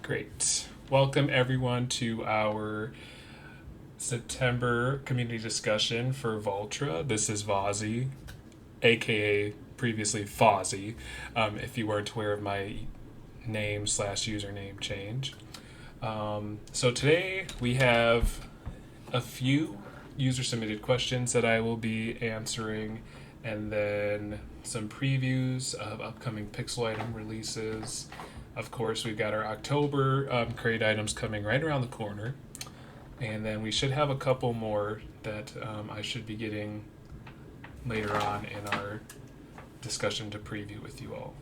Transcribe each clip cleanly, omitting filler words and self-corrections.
Great. Welcome everyone to our September community discussion for Voltra. This is Vozzy, aka previously Fozzy, if you weren't aware of my name/username change. So today we have a few user submitted questions that I will be answering, and then some previews of upcoming pixel item releases. Of course, we've got our October crate items coming right around the corner, and then we should have a couple more that I should be getting later on in our discussion to preview with you all.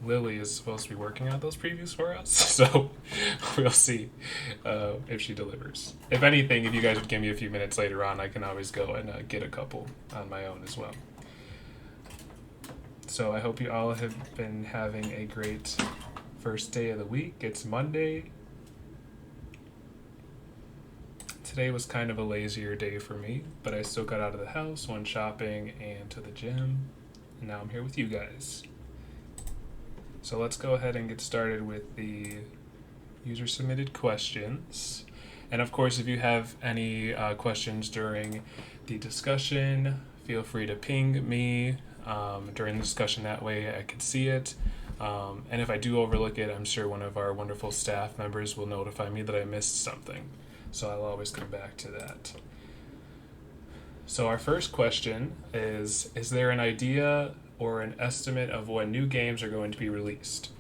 Lily is supposed to be working on those previews for us, so we'll see if she delivers. If anything, if you guys would give me a few minutes later on, I can always go and get a couple on my own as well. So I hope you all have been having a great first day of the week. It's Monday. Today was kind of a lazier day for me, but I still got out of the house, went shopping, and to the gym, and now I'm here with you guys. So let's go ahead and get started with the user submitted questions. And of course, if you have any questions during the discussion, feel free to ping me during the discussion. That way I can see it. And if I do overlook it, I'm sure one of our wonderful staff members will notify me that I missed something. So I'll always come back to that. So our first question is there an idea or an estimate of when new games are going to be released?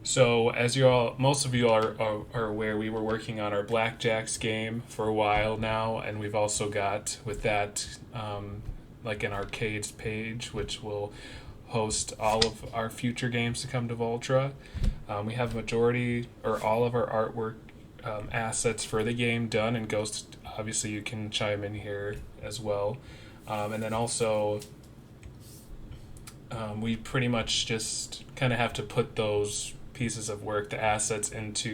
So as most of you are aware, we were working on our Blackjacks game for a while now, and we've also got with that like an arcades page, which will host all of our future games to come to Voltra. We have a majority or all of our artwork assets for the game done, and Ghost, obviously you can chime in here as well. And then also we pretty much just kind of have to put those pieces of work, the assets,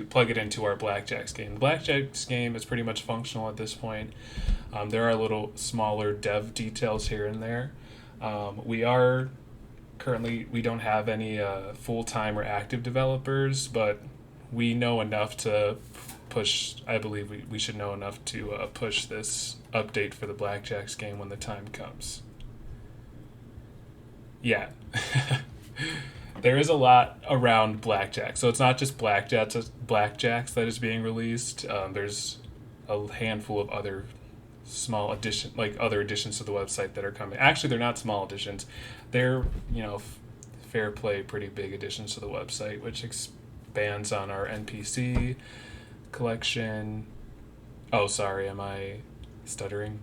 plug it into our Blackjacks game. The Blackjacks game is pretty much functional at this point. There are little smaller dev details here and there. We don't have any full-time or active developers, but we know enough to push. I believe we should know enough to push this update for the Blackjacks game when the time comes. Yeah. There is a lot around Blackjack. So it's not just Blackjacks that is being released. There's a handful of other small other additions to the website that are coming. Actually, they're not small additions. They're, fair play, pretty big additions to the website, which expands on our NPC collection. Oh, sorry, am I stuttering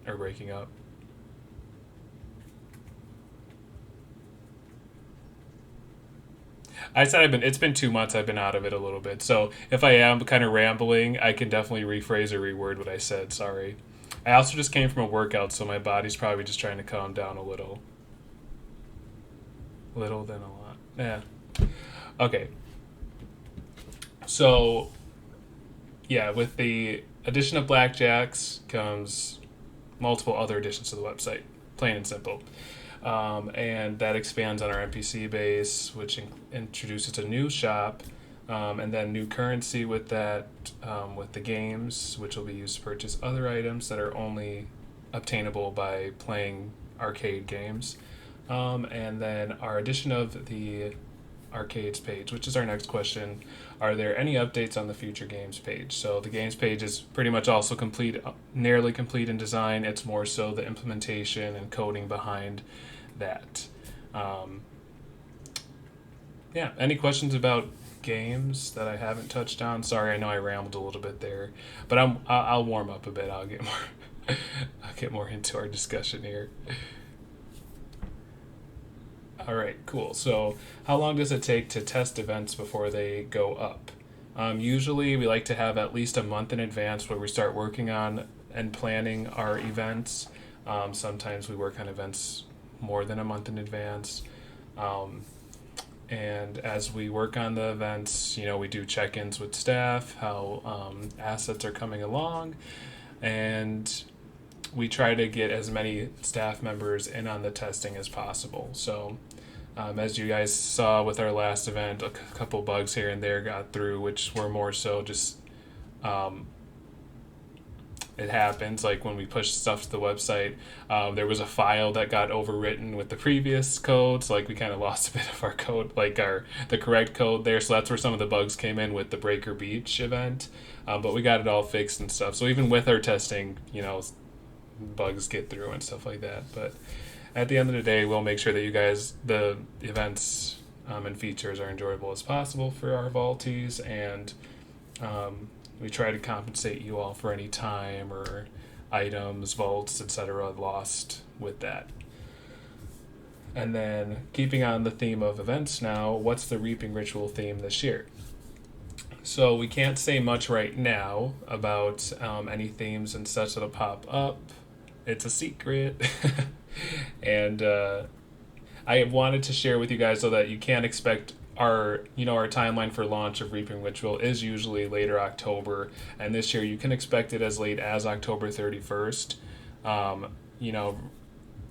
or breaking up? I said it's been 2 months. I've been out of it a little bit. So if I am kind of rambling, I can definitely rephrase or reword what I said. Sorry. I also just came from a workout, so my body's probably just trying to calm down a little. Little than a lot. Yeah. Okay. So, yeah, with the addition of Blackjacks comes multiple other additions to the website. Plain and simple. And that expands on our NPC base, which introduces a new shop, and then new currency with that, with the games, which will be used to purchase other items that are only obtainable by playing arcade games. And then our addition of the arcades page, which is our next question. Are there any updates on the future games page? So the games page is pretty much also nearly complete in design. It's more so the implementation and coding behind that. Yeah, any questions about games that I haven't touched on? Sorry, I know I rambled a little bit there, but I'll warm up a bit. I'll get more I'll get more into our discussion here. All right, cool. So, how long does it take to test events before they go up? Usually, we like to have at least a month in advance where we start working on and planning our events. Sometimes we work on events more than a month in advance. And as we work on the events, we do check-ins with staff, how assets are coming along, and we try to get as many staff members in on the testing as possible. So As you guys saw with our last event, a couple bugs here and there got through, which were more so just um, it happens. Like when we pushed stuff to the website, there was a file that got overwritten with the previous code, so like we kind of lost a bit of our code, like our the correct code there. So that's where some of the bugs came in with the Breaker Beach event, but we got it all fixed and stuff. So even with our testing, bugs get through and stuff like that. But at the end of the day, we'll make sure that you guys, the events and features are enjoyable as possible for our vaultees, and we try to compensate you all for any time or items, vaults, etc. lost with that. And then, keeping on the theme of events now, what's the Reaping Ritual theme this year? So we can't say much right now about any themes and such that'll pop up. It's a secret. And I wanted to share with you guys so that you can expect our timeline for launch of Reaping Ritual is usually later October, and this year you can expect it as late as October 31st.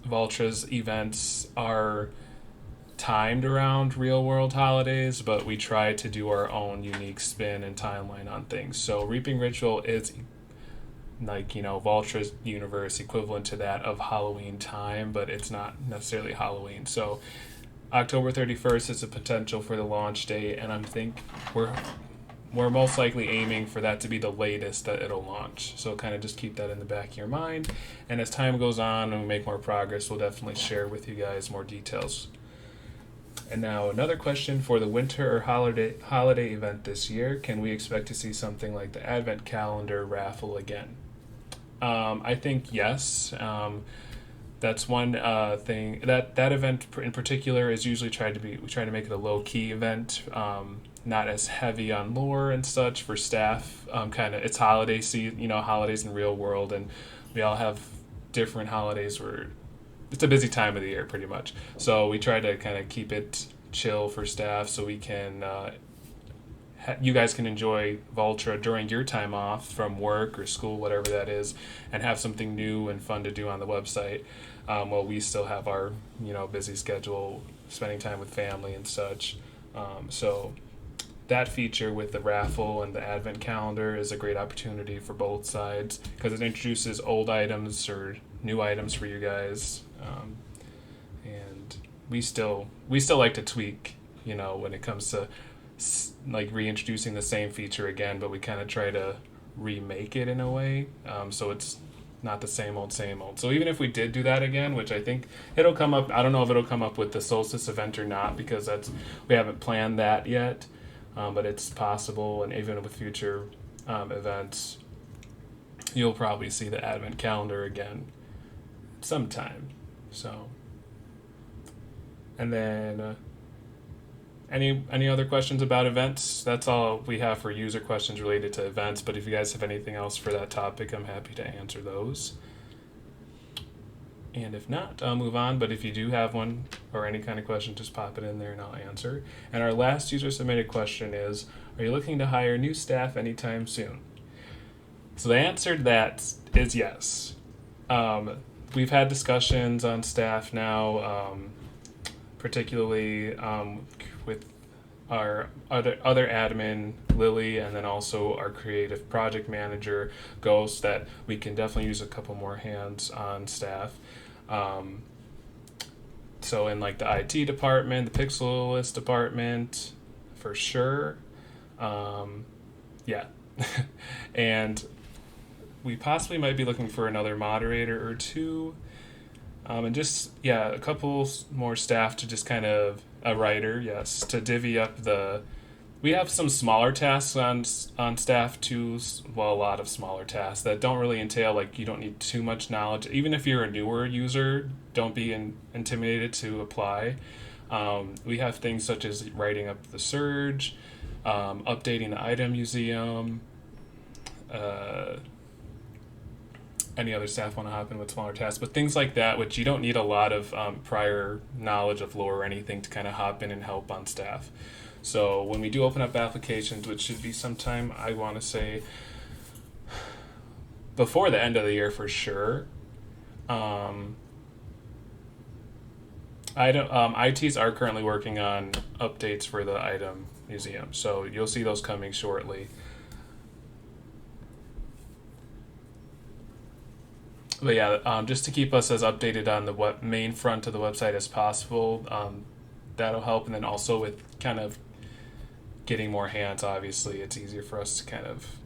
Voltra's events are timed around real world holidays, but we try to do our own unique spin and timeline on things. So Reaping Ritual is like, Voltra's universe equivalent to that of Halloween time, but it's not necessarily Halloween. So October 31st is a potential for the launch date, and I think we're most likely aiming for that to be the latest that it'll launch. So kind of just keep that in the back of your mind, and as time goes on and we make more progress, we'll definitely share with you guys more details. And now another question for the winter or holiday event this year: can we expect to see something like the Advent calendar raffle again? I think yes. That's one thing that event in particular is usually we try to make it a low key event, not as heavy on lore and such for staff. It's holiday season, holidays in real world, and we all have different holidays where it's a busy time of the year pretty much. So we try to kind of keep it chill for staff so we can you guys can enjoy Voltra during your time off from work or school, whatever that is, and have something new and fun to do on the website, while we still have our busy schedule, spending time with family and such. So that feature with the raffle and the advent calendar is a great opportunity for both sides because it introduces old items or new items for you guys, and we still like to tweak when it comes to like reintroducing the same feature again, but we kind of try to remake it in a way, so it's not the same old. So even if we did do that again, which I think it'll come up, I don't know if it'll come up with the Solstice event or not, because we haven't planned that yet, but it's possible, and even with future events, you'll probably see the Advent calendar again sometime. So, and then any other questions about events? That's all we have for user questions related to events, but if you guys have anything else for that topic, I'm happy to answer those. And if not, I'll move on, but if you do have one or any kind of question, just pop it in there and I'll answer. And our last user submitted question is, are you looking to hire new staff anytime soon? So the answer to that is yes. We've had discussions on staff now, particularly with our other admin, Lily, and then also our creative project manager, Ghost, that we can definitely use a couple more hands on staff. So in like the IT department, the Pixelist department, for sure. Yeah. And we possibly might be looking for another moderator or two. And just, a couple more staff to just kind of, a writer, yes, to divvy up we have some smaller tasks on staff too, well, a lot of smaller tasks that don't really entail, like, you don't need too much knowledge. Even if you're a newer user, don't be intimidated to apply. We have things such as writing up the surge, updating the item museum, any other staff want to hop in with smaller tasks, but things like that, which you don't need a lot of prior knowledge of lore or anything to kind of hop in and help on staff. So when we do open up applications, which should be sometime, I want to say before the end of the year for sure, ITs are currently working on updates for the item museum, so you'll see those coming shortly. But yeah, just to keep us as updated on the main front of the website as possible, that'll help. And then also with kind of getting more hands, obviously, it's easier for us to kind of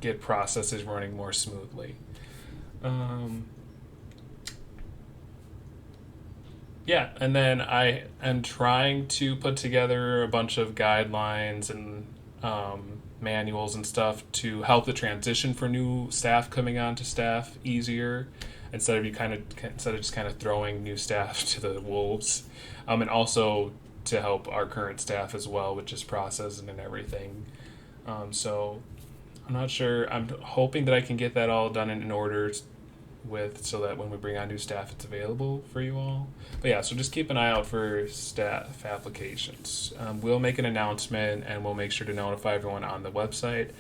get processes running more smoothly. Um, yeah, and then I am trying to put together a bunch of guidelines and manuals and stuff to help the transition for new staff coming on to staff easier instead of just kind of throwing new staff to the wolves, and also to help our current staff as well with just processing and everything. So I'm not sure. I'm hoping that I can get that all done in order with so that when we bring on new staff, it's available for you all. But yeah, so just keep an eye out for staff applications. We'll make an announcement and we'll make sure to notify everyone on the website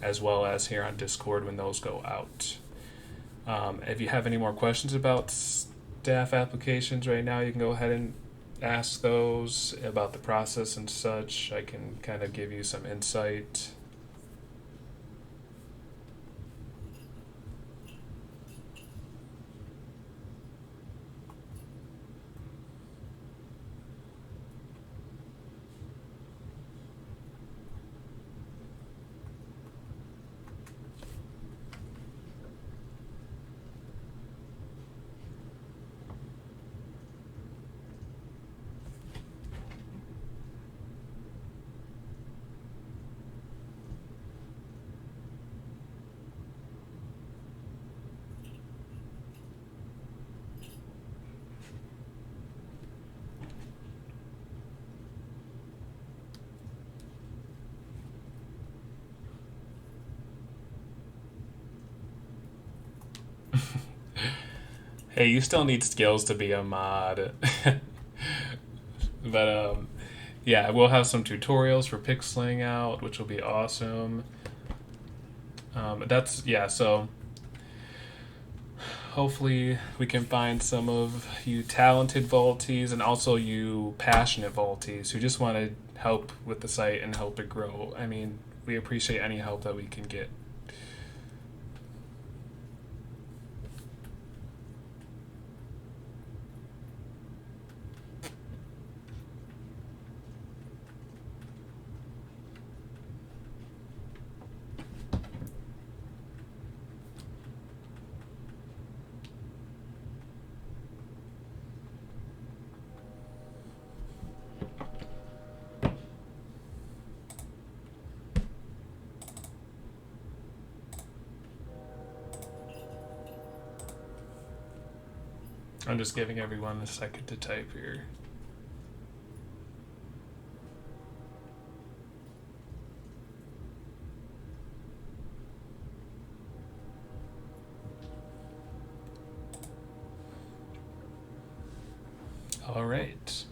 as well as here on Discord when those go out. If you have any more questions about staff applications right now, you can go ahead and ask those about the process and such. I can kind of give you some insight. Hey, you still need skills to be a mod. But yeah, we'll have some tutorials for pixeling out, which will be awesome. That's yeah. So hopefully we can find some of you talented Volties and also you passionate Volties who just want to help with the site and help it grow. I mean, we appreciate any help that we can get. I'm just giving everyone a second to type here. All right.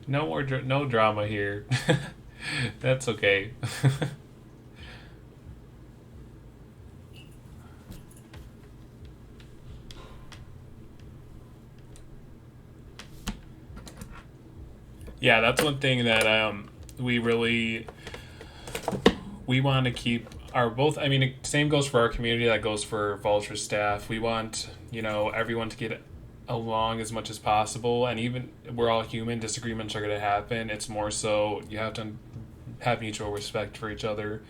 No drama here. That's okay. Yeah, that's one thing that we really we want to keep our both. I mean, same goes for our community. That goes for Voltra staff. We want everyone to get along as much as possible, and even we're all human. Disagreements are going to happen. It's more so you have to have mutual respect for each other.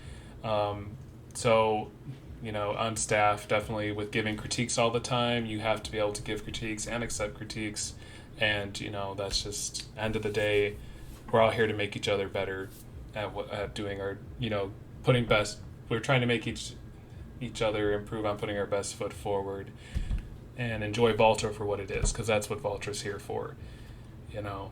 So, on staff, definitely with giving critiques all the time, you have to be able to give critiques and accept critiques. And, that's just, end of the day, we're all here to make each other better at doing our, putting best, we're trying to make each other, improve on putting our best foot forward, and enjoy Voltra for what it is, because that's what Voltra's here for, you know.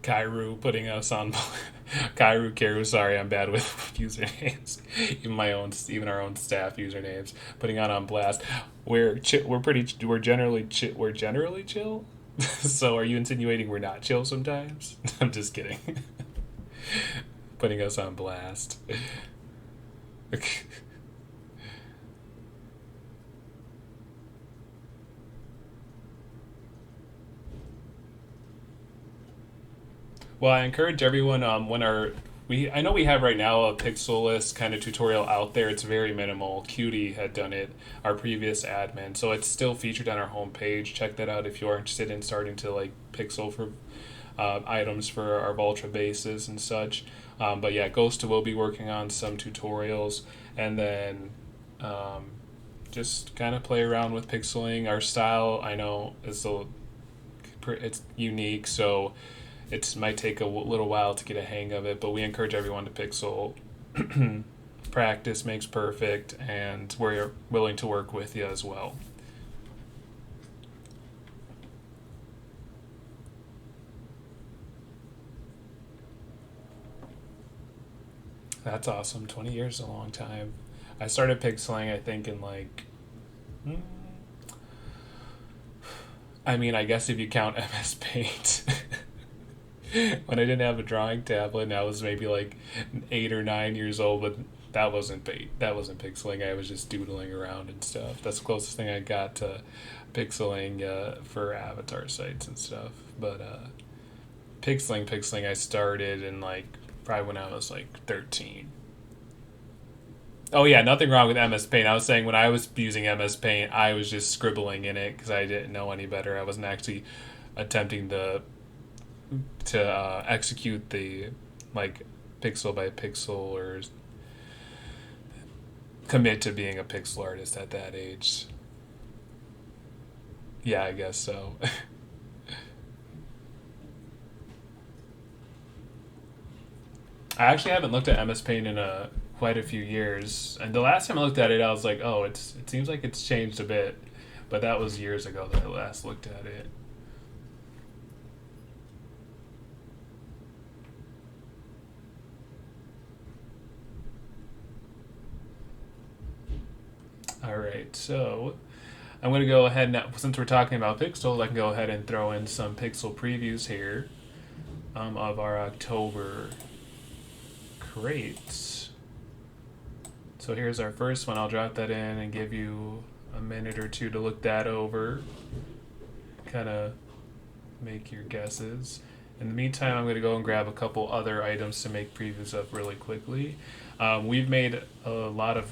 Kairu putting us on Kairu Kiru. Sorry, I'm bad with usernames. Even our own staff usernames. Putting on blast. We're generally chill. So are you insinuating we're not chill sometimes? I'm just kidding. Putting us on blast. Well, I encourage everyone when our we I know we have right now a pixelless kind of tutorial out there. It's very minimal. Cutie had done it, our previous admin, so it's still featured on our homepage. Check that out if you are interested in starting to like pixel for items for our Voltra bases and such. But yeah, Ghost will be working on some tutorials, and then just kind of play around with pixeling. Our style, I know, it's unique, so it might take a little while to get a hang of it, but we encourage everyone to pixel. Practice makes perfect, and we're willing to work with you as well. That's awesome. 20 years is a long time. I started pixeling, I think, in like. mm, I mean, I guess if you count MS Paint. When I didn't have a drawing tablet, and I was maybe like 8 or 9 years old, but that wasn't pixeling. I was just doodling around and stuff. That's the closest thing I got to pixeling for avatar sites and stuff. But pixeling, I started in like probably when I was like 13. Oh yeah, nothing wrong with MS Paint. I was saying when I was using MS Paint, I was just scribbling in it because I didn't know any better. I wasn't actually attempting to execute the like pixel by pixel or commit to being a pixel artist at that age. Yeah, I guess so. I actually haven't looked at MS Paint in a quite a few years, and the last time I looked at it, I was like, oh, it seems like it's changed a bit, but that was years ago that I last looked at it. All right, so I'm going to go ahead now, since we're talking about pixels, I can go ahead and throw in some pixel previews here of our October crates. So here's our first one. I'll drop that in and give you a minute or two to look that over, kind of make your guesses. In the meantime, I'm going to go and grab a couple other items to make previews of really quickly. We've made a lot of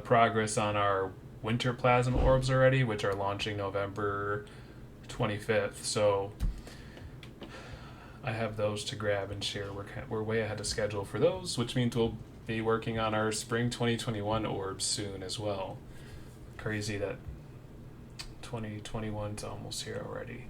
progress on our winter plasma orbs already, which are launching November 25th. So I have those to grab and share. We're way ahead of schedule for those, which means we'll be working on our spring 2021 orbs soon as well. Crazy that 2021's almost here already.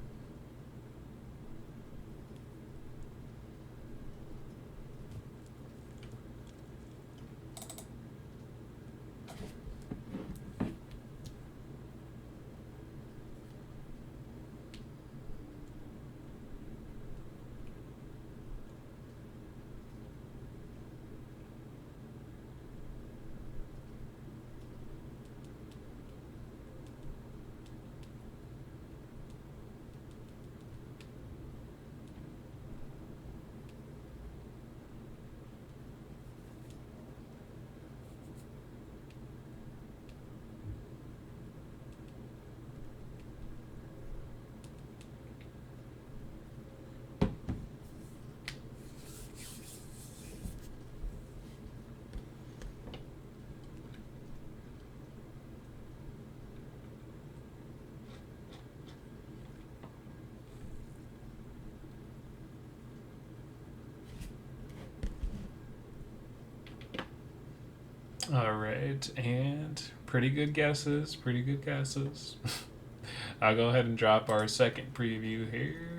All right, and pretty good guesses. Pretty good guesses. I'll go ahead and drop our second preview here.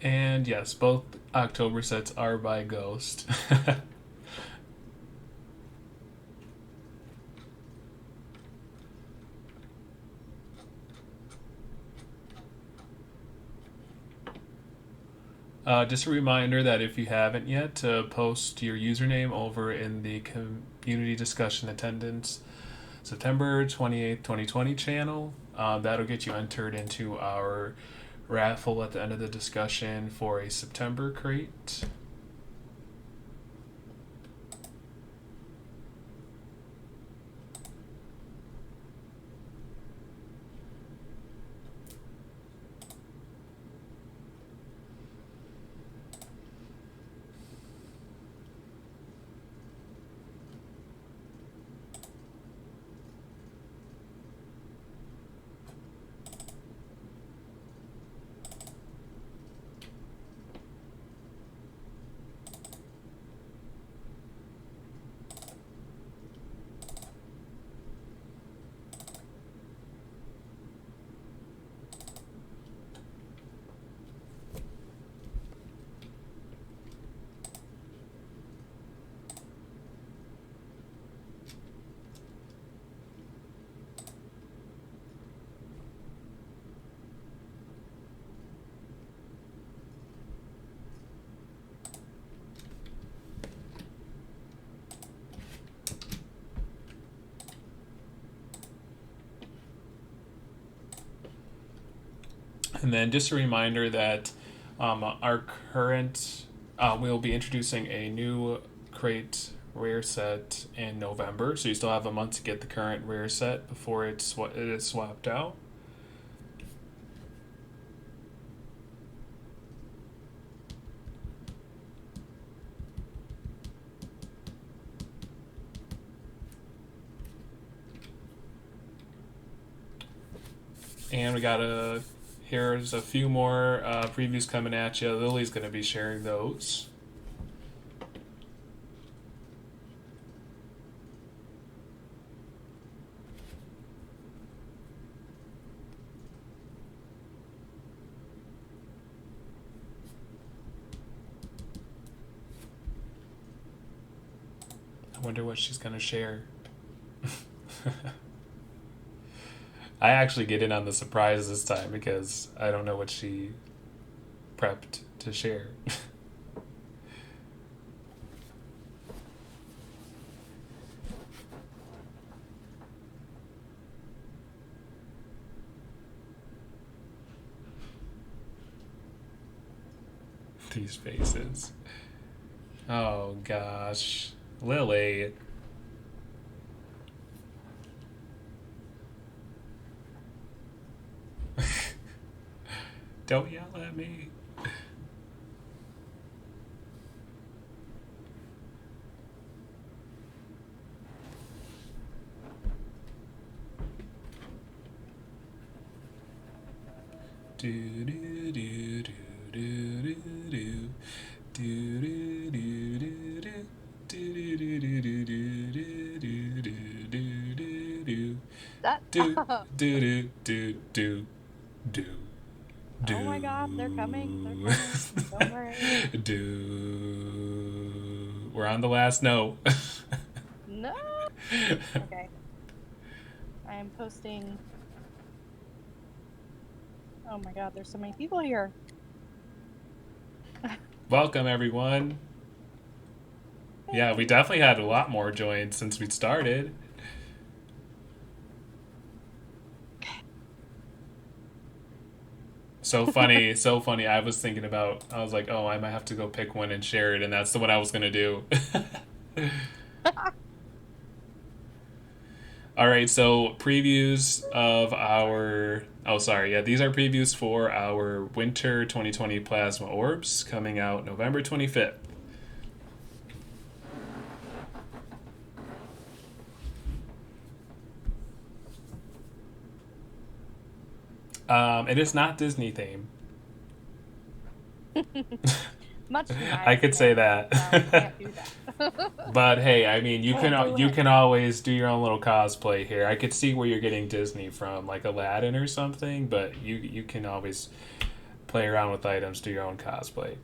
And yes, both October sets are by Ghost. Just a reminder that if you haven't yet, to post your username over in the community discussion attendance September 28th, 2020 channel. That'll get you entered into our raffle at the end of the discussion for a September crate. And then just a reminder that our current, we'll be introducing a new crate rare set in November, so you still have a month to get the current rare set before it is swapped out. And we got here's a few more previews coming at you. Lily's going to be sharing those. I wonder what she's going to share. I actually get in on the surprise this time because I don't know what she prepped to share. These faces. Oh gosh. Lily. Don't yell at me. Do do do do do do do do do do do That. do do do do do. Oh my God, they're coming. They're coming. Don't worry. Do. We're on the last note. No. Okay. I am posting. Oh my God, there's so many people here. Welcome, everyone. Yeah, we definitely had a lot more joins since we started. So funny, so funny. I was thinking about, I was like, oh, I might have to go pick one and share it, and that's the one I was gonna do. All right, so previews of our. Oh, sorry. Yeah, these are previews for our Winter 2020 Plasma Orbs coming out November 25th. It is not Disney theme. Much to my I could say chagrin, that. no, can't do that. But hey, I mean, Can't do you it. can always do your own little cosplay here. I could see where you're getting Disney from, like Aladdin or something. But you can always play around with items, do your own cosplay.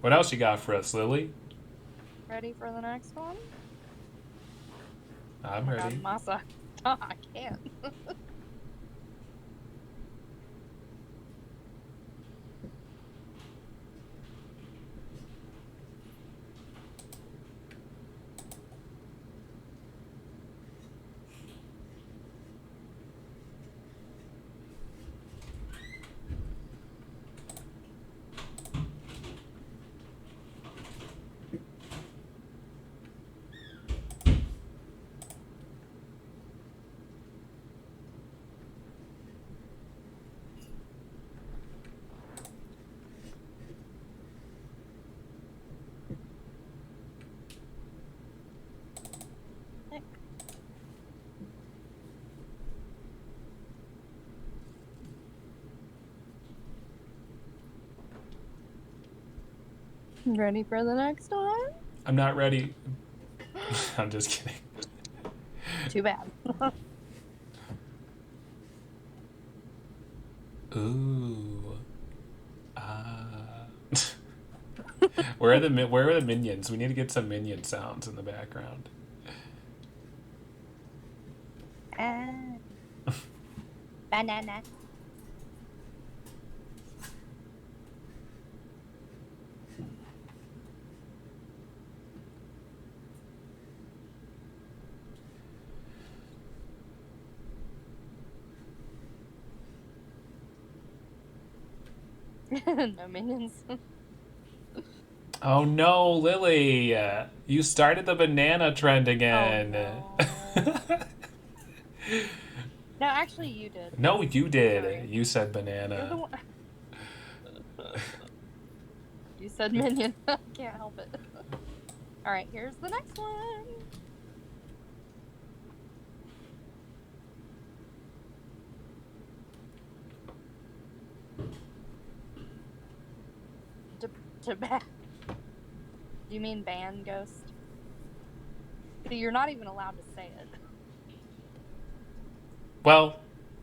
What else you got for us, Lily? Ready for the next one? I'm Oh my ready. God, Masa. I can't. Ready for the next one? I'm not ready. I'm just kidding. Too bad. Ooh. Ah. Where are the minions? We need to get some minion sounds in the background. Banana. No minions. Oh no, Lily! You started the banana trend again. Oh no. No, actually, you did. No, you did. Sorry. You said You're the banana. one. You said minion. Can't help it. All right, here's the next one. To ban. Do you mean ban ghost? See, you're not even allowed to say it. Well,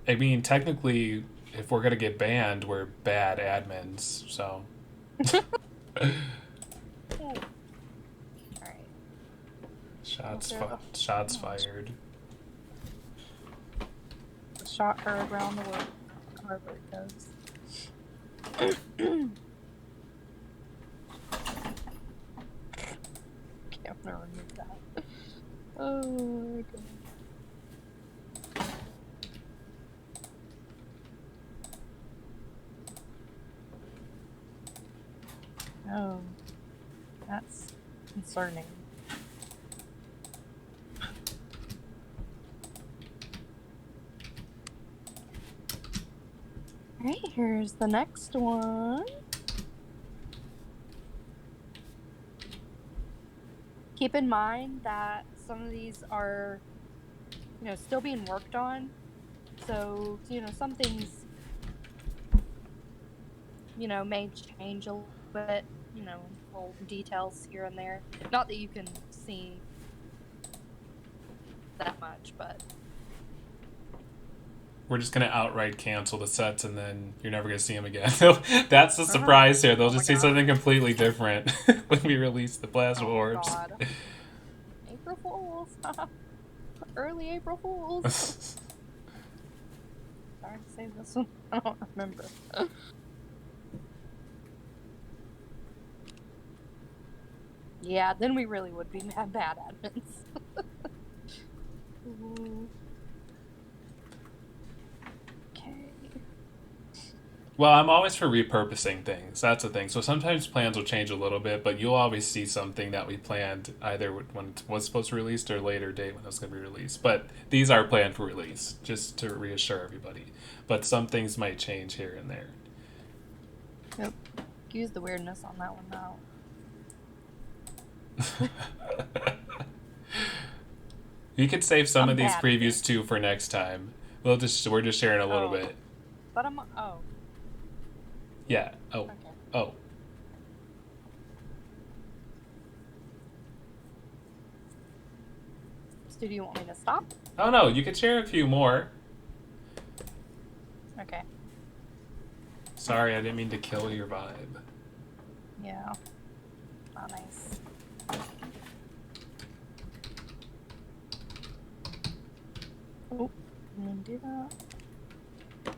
I mean, technically, if we're gonna get banned, we're bad admins. So. All right. Shots fired. Shot heard around the world. However it goes. Okay, I'm gonna remove that. Oh my god. Oh, that's concerning. Alright, here's the next one. Keep in mind that some of these are, still being worked on. So, some things, may change a little bit, little details here and there. Not that you can see that much, but We're just gonna outright cancel the sets, and then you're never gonna see them again. That's the surprise here. They'll Oh just my see something God. completely different when we release the plasma Oh orbs. God. April Fools. Early April Fools. Sorry to say this one. I don't remember. Yeah, then we really would be bad admins. Okay. Well, I'm always for repurposing things. That's the thing. So sometimes plans will change a little bit, but you'll always see something that we planned either when it was supposed to be released or later date when it was going to be released. But these are planned for release, just to reassure everybody. But some things might change here and there. Yep. Excuse the weirdness on that one now. You could save some I'm of these bad at previews this. too for next time. We're just sharing a little bit. But oh. Yeah. Oh. Okay. Oh. So do you want me to stop? Oh no, you could share a few more. Okay. Sorry, I didn't mean to kill your vibe. Yeah. Not nice. Oh, didn't do that.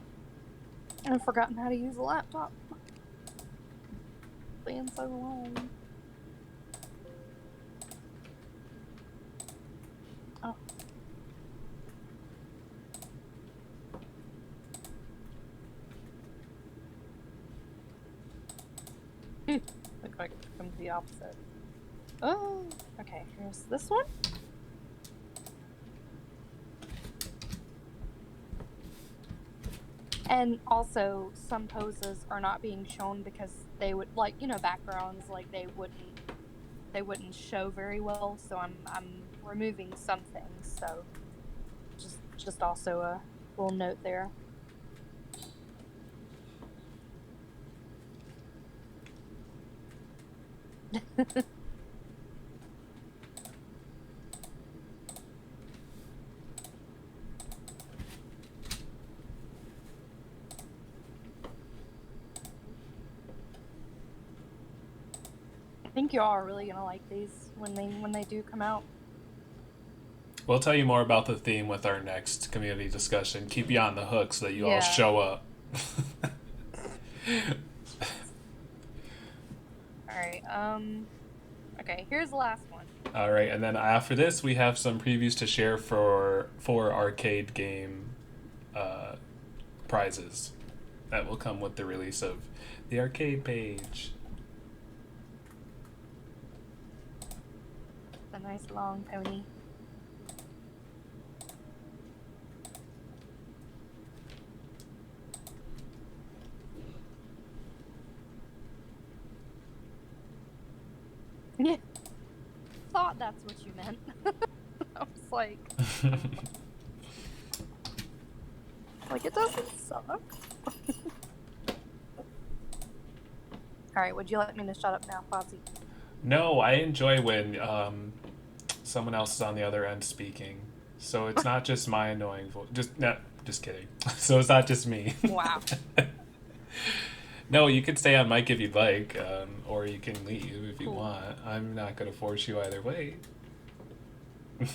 I've forgotten how to use a laptop. It's been so long. Oh. Looks like it comes the opposite. Oh, okay. Here's this one. And also, some poses are not being shown because they would, like, backgrounds, like they wouldn't show very well. So I'm removing some things. So just also a little note there. I think y'all are really gonna like these when they do come out. We'll tell you more about the theme with our next community discussion. Keep you on the hook so that you all show up. Alright, okay, here's the last one. Alright, and then after this we have some previews to share for arcade game prizes that will come with the release of the arcade page. A nice long pony. Yeah. Thought that's what you meant. I was like it doesn't suck. Alright, would you let me to shut up now, Fozzie? No, I enjoy when someone else is on the other end speaking. So it's not just my annoying voice. Just kidding. So it's not just me. Wow. No, you can stay on mic if you'd like, or you can leave if you Cool. want. I'm not going to force you either way.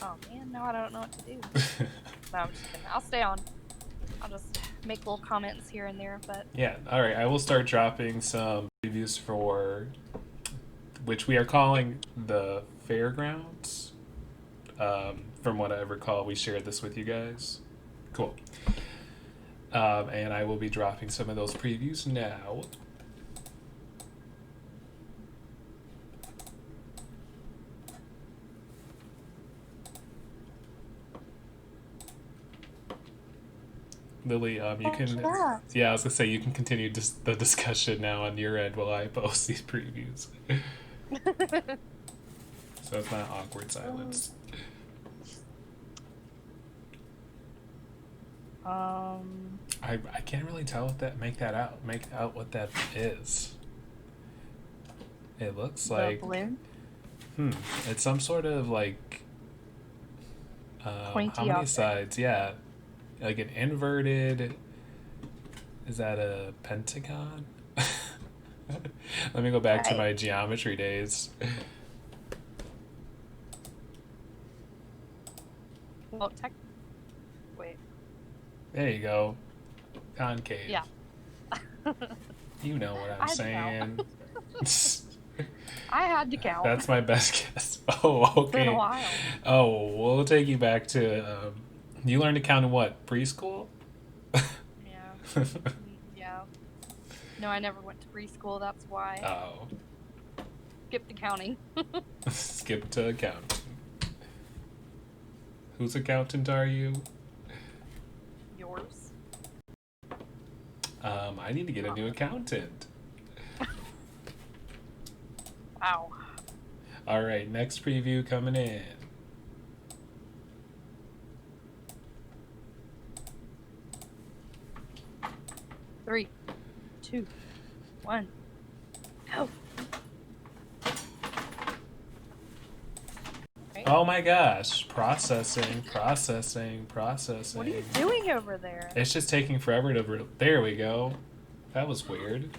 Oh man, now I don't know what to do. No, I'm just kidding. I'll stay on. I'll just make little comments here and there, but Yeah, alright, I will start dropping some previews for which we are calling the Fairgrounds. From what I recall, we shared this with you guys. Cool. And I will be dropping some of those previews now. Lily, you can. Yeah, I was gonna say you can continue the discussion now on your end while I post these previews. So it's not awkward silence. I can't really tell make out what that is. It looks like balloon. It's some sort of like Pointy how many object. sides? Yeah, like an inverted. Is that a pentagon? Let me go back to my geometry days. Well, wait. There you go. Concave. Yeah. You know what I'm saying. I had to count. That's my best guess. Oh, It's been a okay. while. Oh, we'll take you back to. You learned to count in what? Preschool? Yeah. Yeah. No, I never went to preschool. That's why. Oh, Skipped accounting. skip to accounting. Whose accountant are you? Yours. I need to get a new accountant. Wow. All right, next preview coming in. Three, two, one, go. Right. Oh my gosh, processing, processing, processing. What are you doing over there? It's just taking forever to. There we go. That was weird.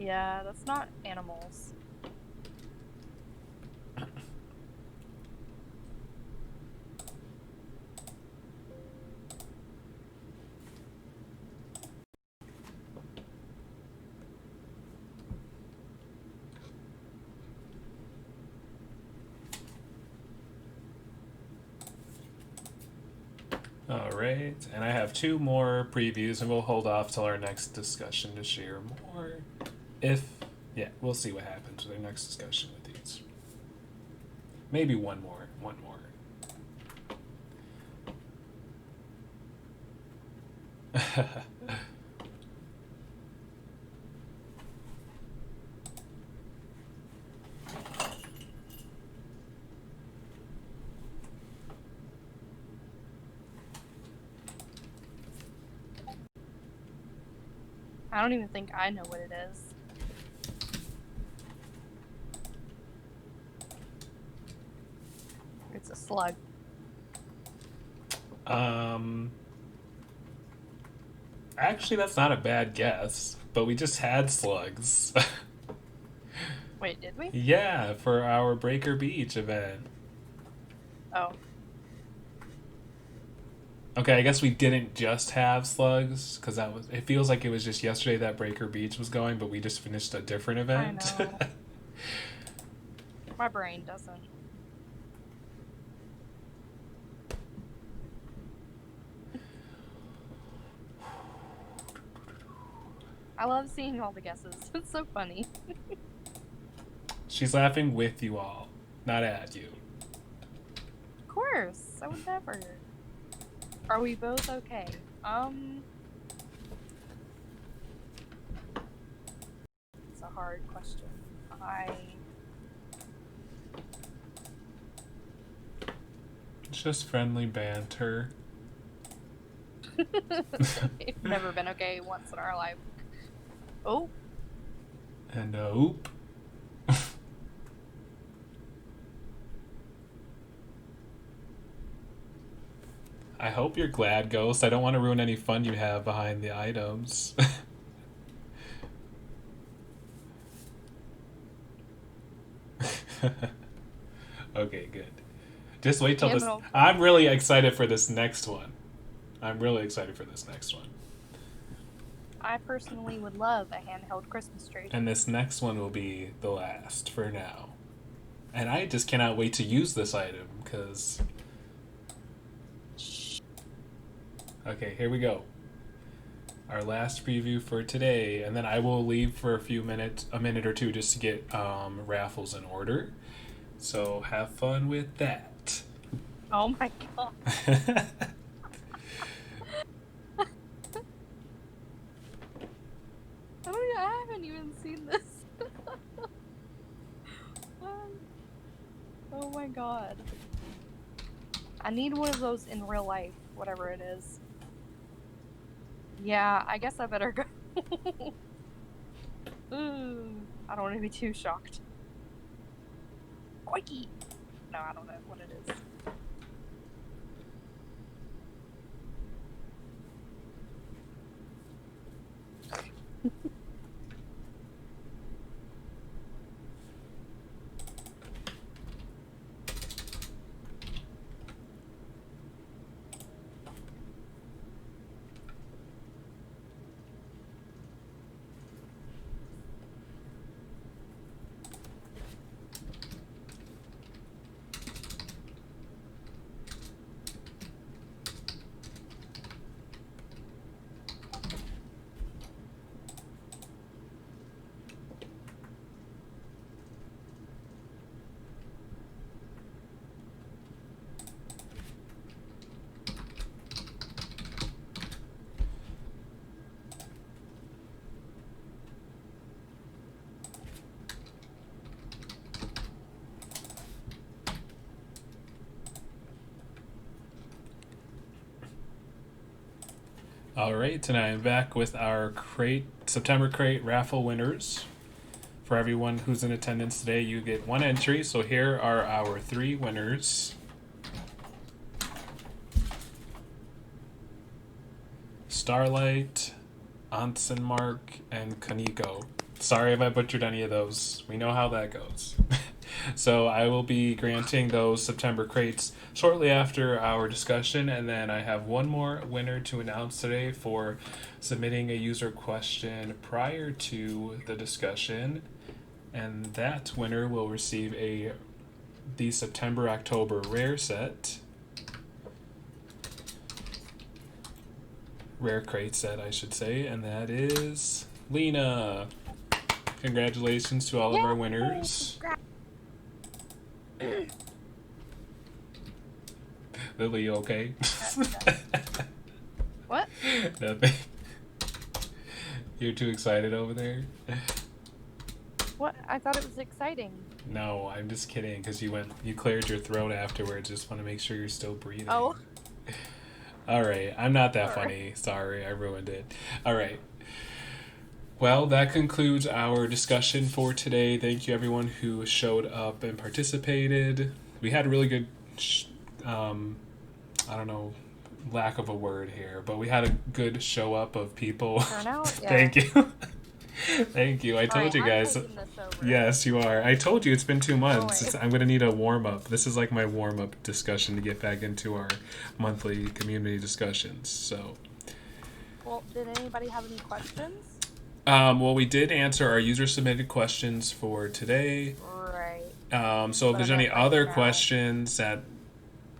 Yeah, that's not animals. All right, and I have two more previews, and we'll hold off till our next discussion to share more. If, yeah, we'll see what happens with our next discussion with these. Maybe one more. I don't even think I know what it is. It's a slug. Actually, that's not a bad guess, but we just had slugs. Wait, did we? Yeah, for our Breaker Beach event. Oh. Okay, I guess we didn't just have slugs because that was. It feels like it was just yesterday that Breaker Beach was going, but we just finished a different event. I know. My brain doesn't. I love seeing all the guesses. It's so funny. She's laughing with you all, not at you. Of course, I would never. Are we both okay? It's a hard question. It's just friendly banter. We've never been okay once in our life. Oh. And oop. I hope you're glad, Ghost. I don't want to ruin any fun you have behind the items. Okay, good. Just wait till this. I'm really excited for this next one. I personally would love a handheld Christmas tree. And this next one will be the last for now. And I just cannot wait to use this item because. Okay, here we go. Our last preview for today, and then I will leave for a minute or two just to get raffles in order. So have fun with that. Oh my god. I haven't even seen this. Oh my god. I need one of those in real life, whatever it is. Yeah, I guess I better go. Ooh, I don't want to be too shocked. Quakey! No, I don't know what it is. All right, tonight I'm back with our September crate raffle winners. For everyone who's in attendance today, you get one entry. So here are our three winners. Starlight, Ansenmark, and Kaneko. Sorry if I butchered any of those. We know how that goes. So I will be granting those September crates shortly after our discussion, and then I have one more winner to announce today for submitting a user question prior to the discussion, and that winner will receive the September October rare crate set, I should say, and that is Lena. Congratulations to all of our winners. Lily, you okay? What? Nothing. You're too excited over there? What? I thought it was exciting. No, I'm just kidding, because you cleared your throat afterwards. Just want to make sure you're still breathing. Oh. All right, I'm not that Sorry. funny. Sorry, I ruined it. All right. Well, that concludes our discussion for today. Thank you, everyone who showed up and participated. We had a really good, I don't know, lack of a word here, but we had a good show up of people. Turnout? Yeah. Thank you. Thank you. I told you guys. I'm taking this over. Yes, you are. I told you it's been 2 months. Alright. I'm going to need a warm up. This is like my warm up discussion to get back into our monthly community discussions. So, Well, did anybody have any questions? well, we did answer our user submitted questions for today. Right. So if But there's I any meant right other now. questions any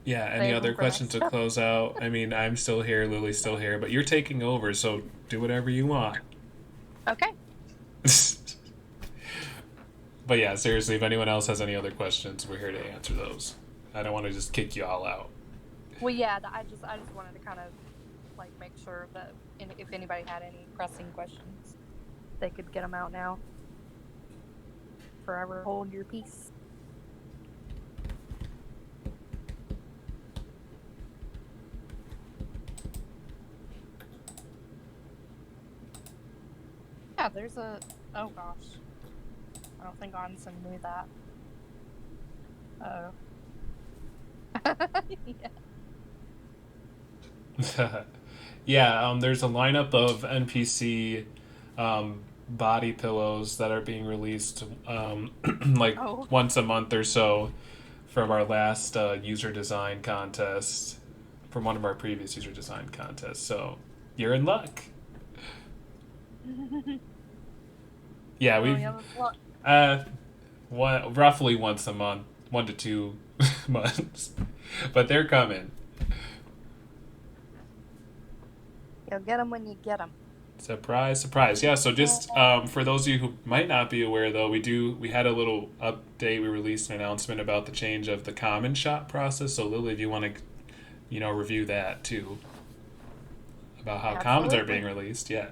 Save other them for questions to next. close out? I mean, I'm still here, Lily's still here, but you're taking over, so do whatever you want. Okay. But yeah, seriously, if anyone else has any other questions, we're here to answer those. I don't want to just kick you all out. Well, yeah. I just wanted to kind of like make sure that if anybody had any pressing questions, they could get them out now. Forever hold your peace. Yeah, there's a. Oh gosh. I don't think Onsen knew that. Yeah. Yeah, there's a lineup of NPC body pillows that are being released like Oh. once a month or so from our last user design contest, from one of our previous user design contests. So you're in luck. Yeah, we've roughly once a month, 1 to 2 months, but they're coming. You'll get them when you get them. Surprise, surprise. Yeah, so just for those of you who might not be aware, though, we had a little update. We released an announcement about the change of the common shop process. So Lily, if you want to, review that too, about how commons are being released. Yeah.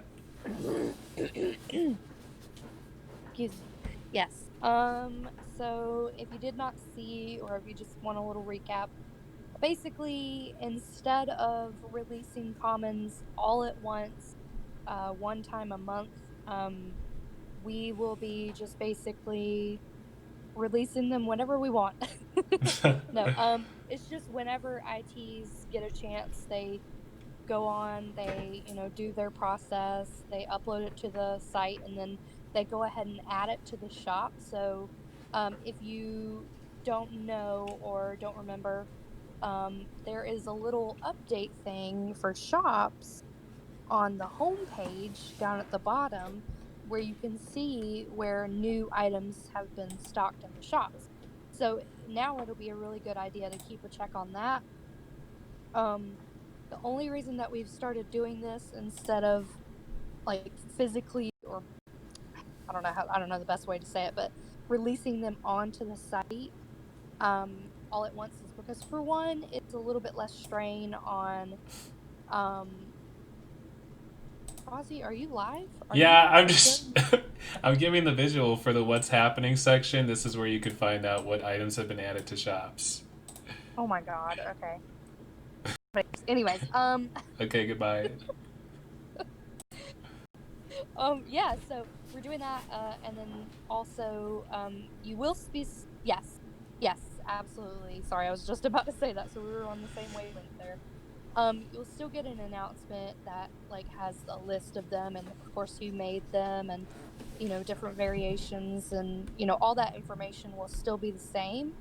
Excuse me. Yes. So if you did not see, or if you just want a little recap, basically, instead of releasing commons all at once, one time a month, we will be just basically releasing them whenever we want. No, it's just whenever ITs get a chance, they go on, they do their process, they upload it to the site, and then they go ahead and add it to the shop. So if you don't know or don't remember, there is a little update thing for shops on the home page down at the bottom where you can see where new items have been stocked in the shops. So now it'll be a really good idea to keep a check on that. The only reason that we've started doing this instead of like physically, or I don't know the best way to say it, but releasing them onto the site all at once is because, for one, it's a little bit less strain on Ozzy, are you live? I'm just I'm giving the visual for the what's happening section. This is where you can find out what items have been added to shops. Oh my god, okay. But anyways, Okay, goodbye. Yeah, so we're doing that, and then also, you will be yes, yes, absolutely. Sorry, I was just about to say that, so we were on the same wavelength there. You'll still get an announcement that like has a list of them and of course who made them and different variations and all that information will still be the same.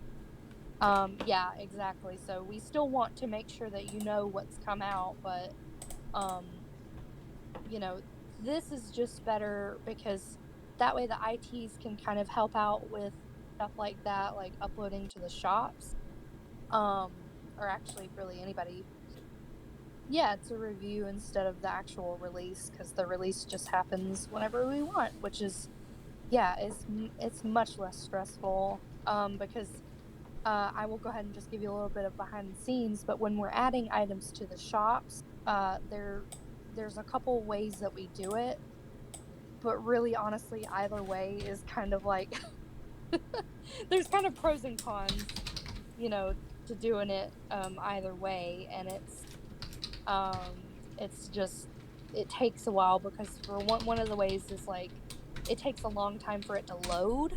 Yeah, exactly. So we still want to make sure that you know what's come out, but um you know, this is just better because that way the ITs can kind of help out with stuff like that, like uploading to the shops. Or actually really anybody. Yeah, it's a review instead of the actual release because the release just happens whenever we want, which is yeah, it's much less stressful. Because I will go ahead and just give you a little bit of behind the scenes. But when we're adding items to the shops, there's a couple ways that we do it. But really, honestly, either way is kind of like there's kind of pros and cons, you know, to doing it either way, and it's just it takes a while because for one of the ways is like it takes a long time for it to load.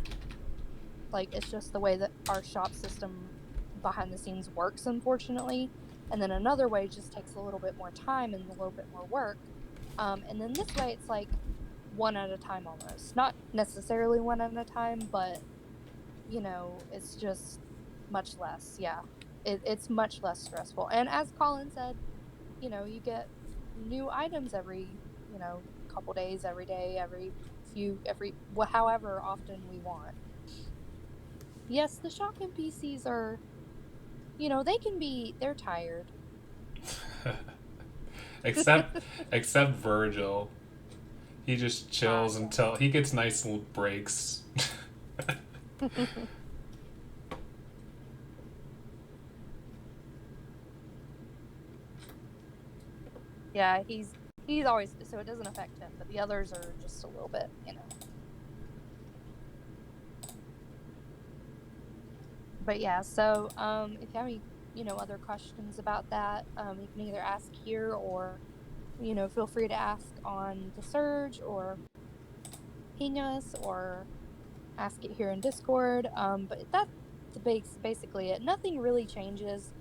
Like it's just the way that our shop system behind the scenes works, unfortunately. And then another way just takes a little bit more time and a little bit more work. And then this way it's like one at a time almost. Not necessarily one at a time, but it's just much less. Yeah. It's much less stressful. And as Colin said, you get new items every, couple days, every day, however often we want. Yes, the shop NPCs are, they're tired. except except Virgil. He just chills Yeah. until he gets nice little breaks. Yeah, he's always so it doesn't affect him, but the others are just a little bit. But yeah, so if you have any, other questions about that, you can either ask here or, feel free to ask on the Surge or ping us or ask it here in Discord. But that's basically it. Nothing really changes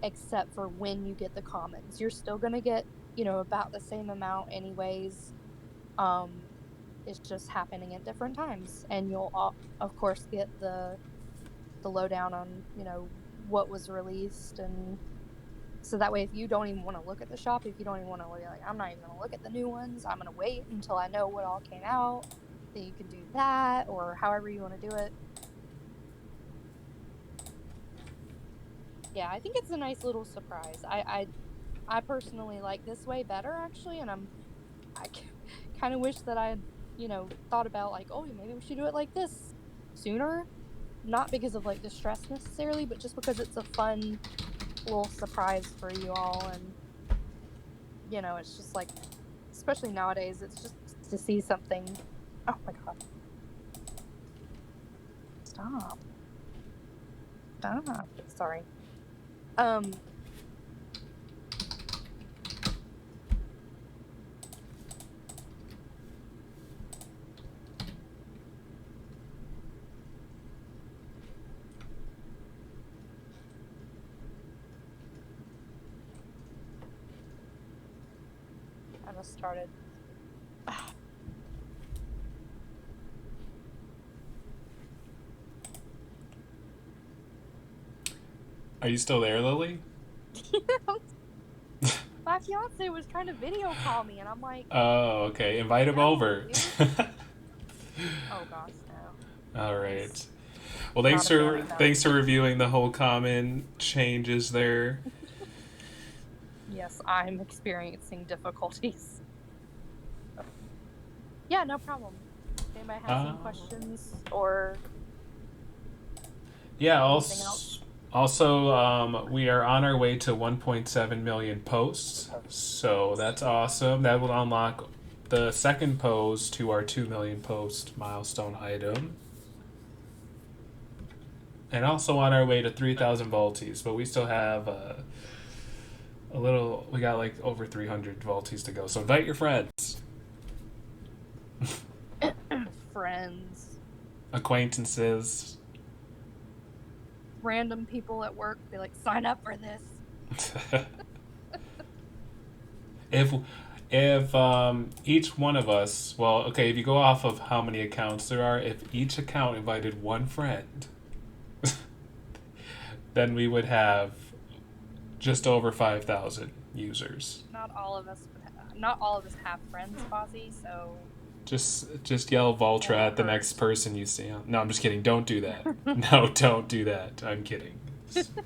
except for when you get the commons. You're still gonna get, about the same amount anyways. It's just happening at different times, and you'll of course get the lowdown on what was released, and so that way if you don't even want to look at the shop, if you don't even want to look like I'm not even going to look at the new ones, I'm going to wait until I know what all came out, then you can do that or however you want to do it. Yeah, I think it's a nice little surprise. I personally like this way better actually, and I kind of wish that I had thought about like, oh, maybe we should do it like this sooner, not because of like the stress necessarily, but just because it's a fun little surprise for you all. And it's just like, especially nowadays, it's just to see something. Oh my god, stop sorry. I just started. Are you still there, Lily? My fiance was trying to video call me, and I'm like, Oh, okay. Invite him over. oh gosh, no. All right. Well, Not a fan of thanks for reviewing the whole common changes there. Yes, I'm experiencing difficulties. Yeah, no problem. If anybody has any questions or yeah, anything else? also, we are on our way to 1.7 million posts, so that's awesome. That will unlock the second pose to our 2 million post milestone item. And also on our way to 3,000 Volties, but we still have we got like over 300 Volties to go. So invite your friends. friends, Acquaintances. random people at work be like, sign up for this. if each one of us, well, okay, if you go off of how many accounts there are, if each account invited one friend, then we would have just over 5,000 users. Not all of us not all of us have friends, Fozzie, so Just yell Voltra won't at the hurt. next person you see. No, I'm just kidding. Don't do that. No, don't do that. I'm kidding.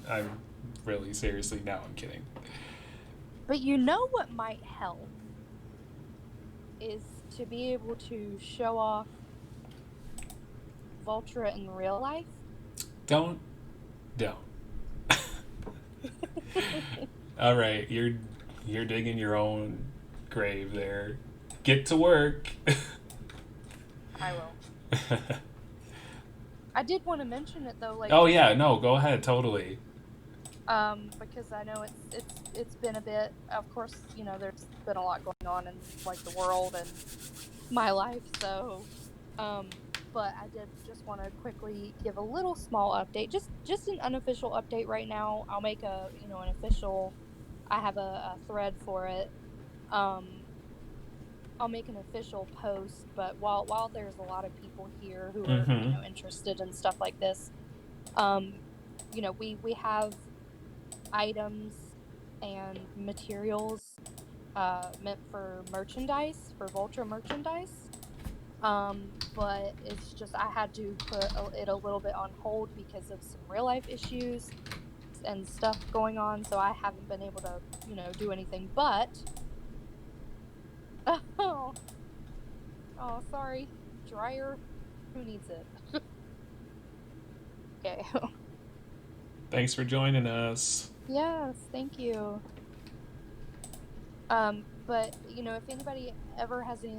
I'm really seriously. No, I'm kidding. But you know what might help is to be able to show off Voltra in real life. Don't. All right, you're digging your own grave there. Get to work. I will. I did want to mention it though, like Oh yeah, no, go ahead, totally. because I know it's been a bit. Of course, you know, there's been a lot going on in like the world and my life, so but I did just want to quickly give a little small update, just an unofficial update right now. I'll make a an official. I have a thread for it. I'll make an official post, but while there's a lot of people here who are interested in stuff like this, we have items and materials meant for merchandise, for Voltra merchandise. But it's just I had to put it a little bit on hold because of some real life issues and stuff going on, so I haven't been able to, do anything. But oh, sorry, dryer. Who needs it? Okay. Thanks for joining us. Yes, thank you. But if anybody ever has any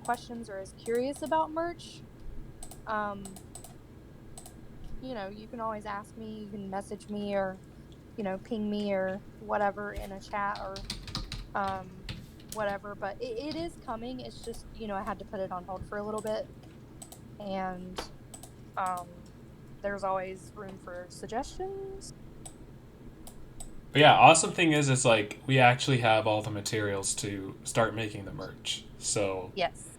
questions or is curious about merch, you can always ask me. You can message me or ping me or whatever in a chat or whatever. But it is coming. It's just I had to put it on hold for a little bit, and there's always room for suggestions. But yeah, awesome thing is it's like we actually have all the materials to start making the merch. So Yes.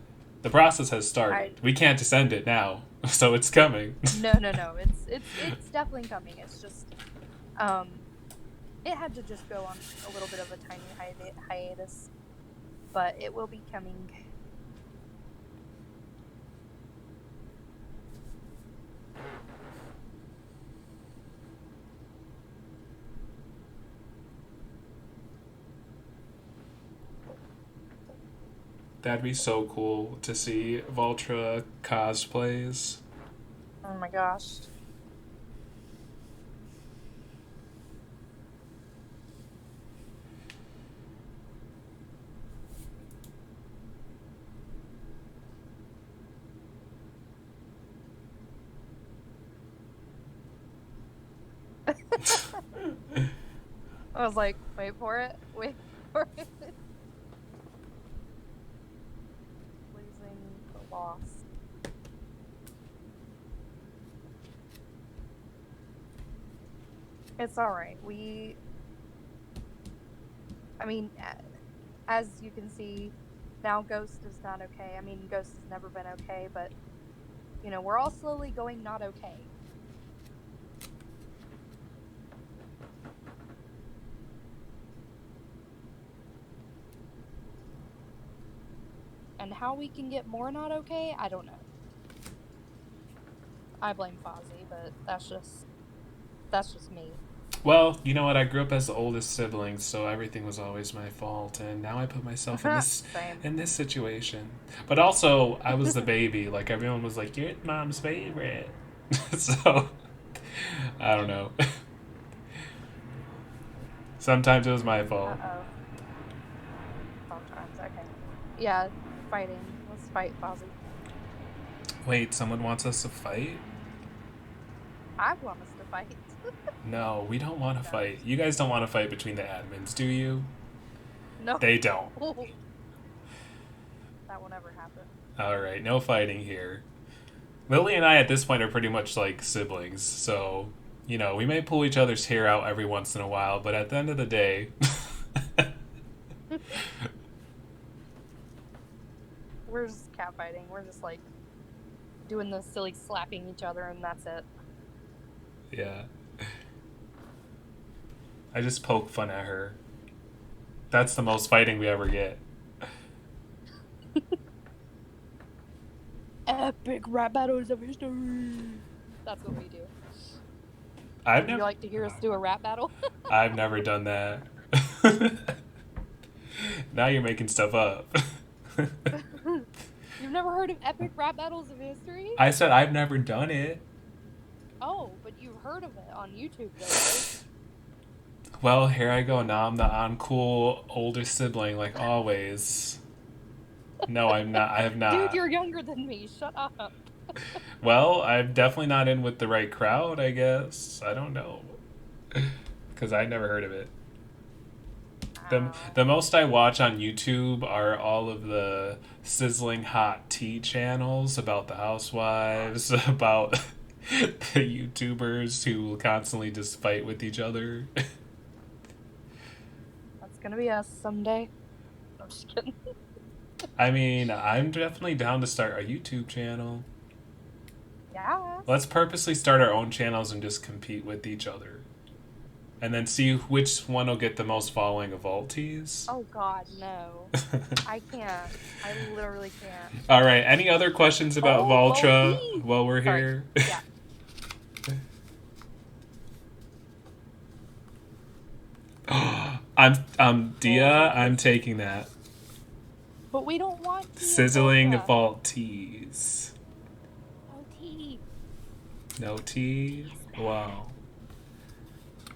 the process has started. We can't send it now, so it's coming. No. It's definitely coming. It's just it had to just go on a little bit of a tiny hiatus, but it will be coming. That'd be so cool to see Voltra cosplays. Oh my gosh. I was like, wait for it. Losing the loss. It's alright. I mean, as you can see, now Ghost is not okay. I mean, Ghost has never been okay, but, we're all slowly going not okay. And how we can get more not okay, I don't know. I blame Fozzie, but that's just me. Well, you know what? I grew up as the oldest sibling, so everything was always my fault, and now I put myself in this situation. But also, I was the baby. Like everyone was like, "You're mom's favorite," so I don't know. Sometimes it was my fault. Sometimes, okay. Yeah, fighting. Let's fight, Fozzie. Wait, someone wants us to fight? I want us to fight. No, we don't want to fight. You guys don't want to fight between the admins, do you? No. They don't. That will never happen. Alright, no fighting here. Lily and I at this point are pretty much like siblings, so we may pull each other's hair out every once in a while, but at the end of the day, We're just catfighting. We're just like doing the silly slapping each other, and that's it. yeah. I just poke fun at her. That's the most fighting we ever get. Epic rap battles of history. That's what we do. I've Would you never like to hear us do a rap battle? I've never done that. Now you're making stuff up. You've never heard of epic rap battles of history? I said I've never done it. Oh, but you've heard of it on YouTube, though, right? Well, here I go. Now I'm the uncool older sibling, like always. No, I'm not. I have not. Dude, you're younger than me. Shut up. Well, I'm definitely not in with the right crowd, I guess. I don't know. Because I never heard of it. The most I watch on YouTube are all of the sizzling hot tea channels about the housewives, about the YouTubers who constantly just fight with each other. That's gonna be us someday. I'm just kidding. I mean, I'm definitely down to start a YouTube channel. Yeah. Let's purposely start our own channels and just compete with each other. And then see which one will get the most following of Volties. Oh God, no. I can't. I literally can't. All right. Any other questions about Voltra Volty. while we're Sorry. here? Yeah. Dia, I'm taking that. But we don't want tea. Sizzling Voltra. Volties. No tea. No tea? Wow.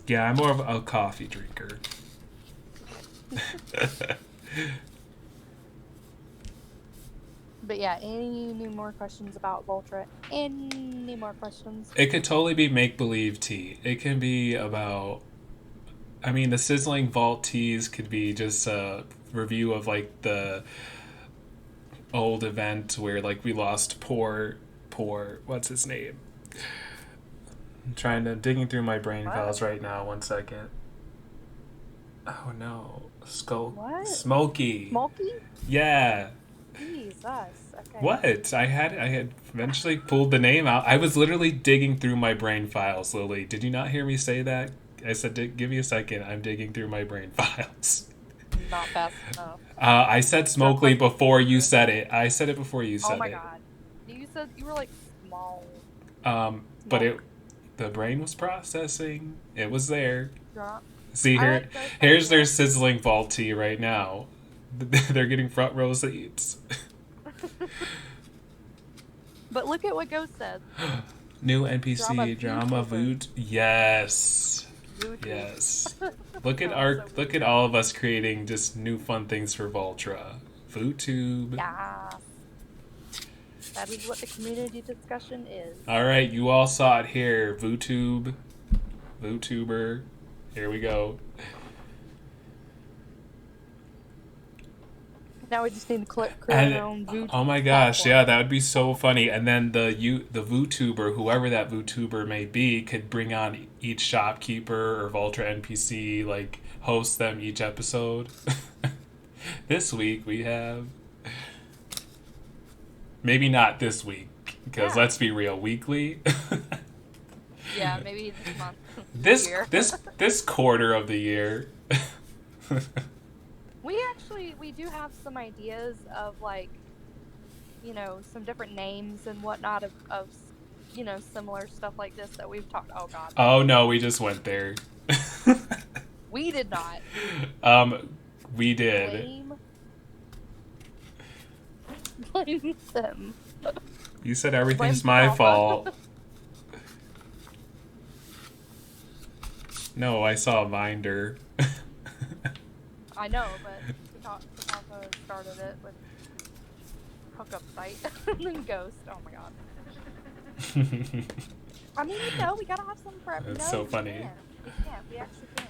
Yeah, I'm more of a coffee drinker. But yeah, any more questions about Voltra? Any more questions? It could totally be make-believe tea. It can be about... I mean, the Sizzling Vault Teas could be just a review of, like, the old event where, like, we lost poor... What's his name? I'm digging through my brain files right now. 1 second. Oh, no. What? Smokey. Smokey? Yeah. Jesus. Okay. What? I had eventually pulled the name out. I was literally digging through my brain files, Lily. Did you not hear me say that? I said, give me a second. I'm digging through my brain files. Not fast enough. I said Smokely before you said it. I said it before you said it. Oh my God. You said you were like small. But the brain was processing. It was there. Drop. See here, here's their sizzling vault tea right now. They're getting front row seats. But look at what Ghost said. New NPC drama voot. Yes. VooTube. Yes. Look at all of us creating just new fun things for Voltra. VooTube. Yeah. That is what the community discussion is. All right, you all saw it here. VooTube. VooTuber. Here we go. Now we just need to create our own VooTube. Oh my gosh, yeah, that would be so funny. And then the VooTuber, whoever that VooTuber may be, could bring on each shopkeeper or Voltra NPC, like host them each episode. This week we have... Maybe not this week, because let's be real, weekly. Yeah, maybe this month. This quarter of the year. We do have some ideas of, like, some different names and whatnot of similar stuff like this that we've talked. Oh God. Oh no, we just went there. We did not. We did. Blame them. You said everything's my fault. No, I saw a Minder. I know, but Takako started it with hookup site and then Ghost. Oh my God. I mean, we gotta have some prep. That's so funny. We can. We actually can.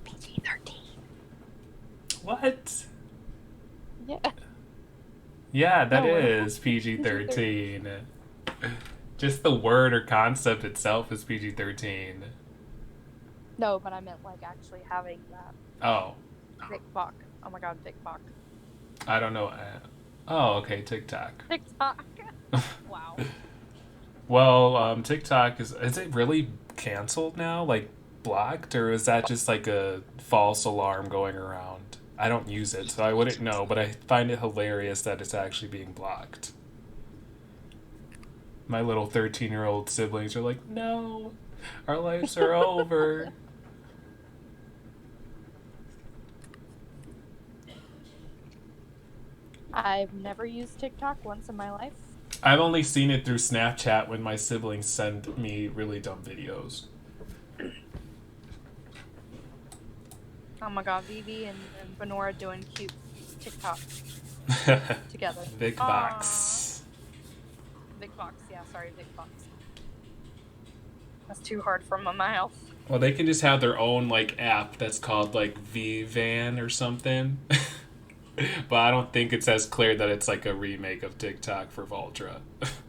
PG-13. What? Yeah. Yeah, that No, we're is PG PG 13. 13. Just the word or concept itself is PG 13. No, but I meant like actually having that. Oh, Vic Bok. Oh my god, Vic Bok. I don't know. Oh, okay, TikTok. TikTok. Wow. Well, TikTok is it really canceled now? Like blocked, or is that just like a false alarm going around? I don't use it, so I wouldn't know, but I find it hilarious that it's actually being blocked. My little 13-year-old siblings are like, "No, our lives are over." I've never used TikTok once in my life. I've only seen it through Snapchat when my siblings send me really dumb videos. Oh my god, Vivi and Benora doing cute TikTok together. Vic Box. Vic Box, yeah, sorry, Vic Box. That's too hard for my mouth. Well, they can just have their own like app that's called like VVan or something. But I don't think it's as clear that it's like a remake of TikTok for Voltra.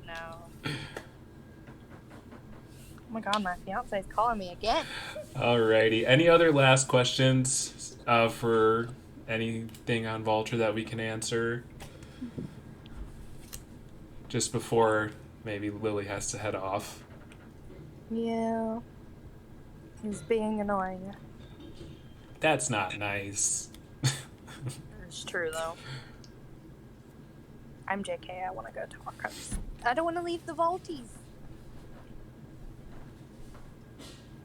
No. Oh my god, my fiance's calling me again. Alrighty. Any other last questions for anything on Voltra that we can answer? Just before maybe Lily has to head off. Yeah. He's being annoying. That's not nice. It's true, though. I'm JK, I want to go talk. I don't want to leave the Volties.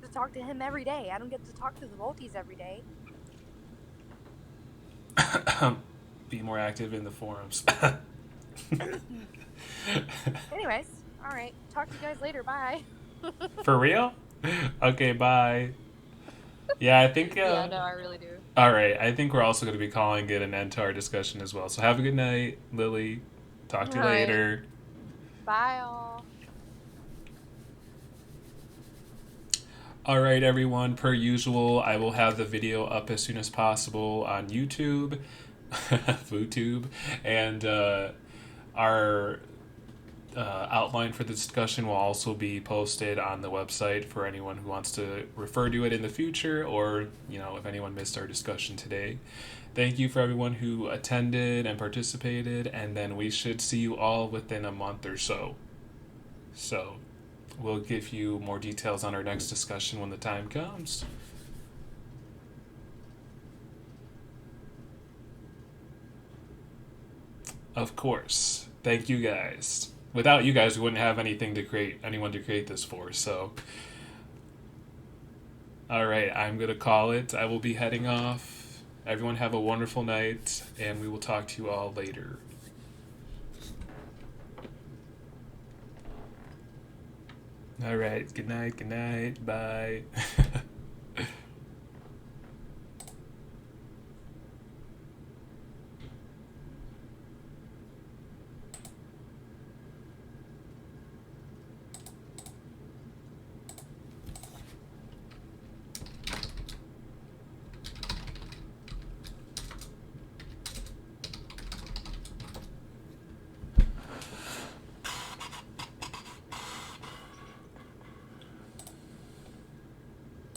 To talk to him every day. I don't get to talk to the Volties every day. Be more active in the forums. Anyways, alright. Talk to you guys later. Bye. For real? Okay, bye. Yeah, I think. Yeah, no, I really do. All right, I think we're also going to be calling it an end to our discussion as well. So have a good night, Lily. Talk to you All right. later. Bye, all. All right, everyone. Per usual, I will have the video up as soon as possible on YouTube, FoodTube, and our outline for the discussion will also be posted on the website for anyone who wants to refer to it in the future, or if anyone missed our discussion today. Thank you for everyone who attended and participated, and then we should see you all within a month or so. So we'll give you more details on our next discussion when the time comes. Of course. Thank you guys. Without you guys, we wouldn't have anyone to create this for. So, all right, I'm gonna call it. I will be heading off. Everyone have a wonderful night, and we will talk to you all later. All right, good night, bye.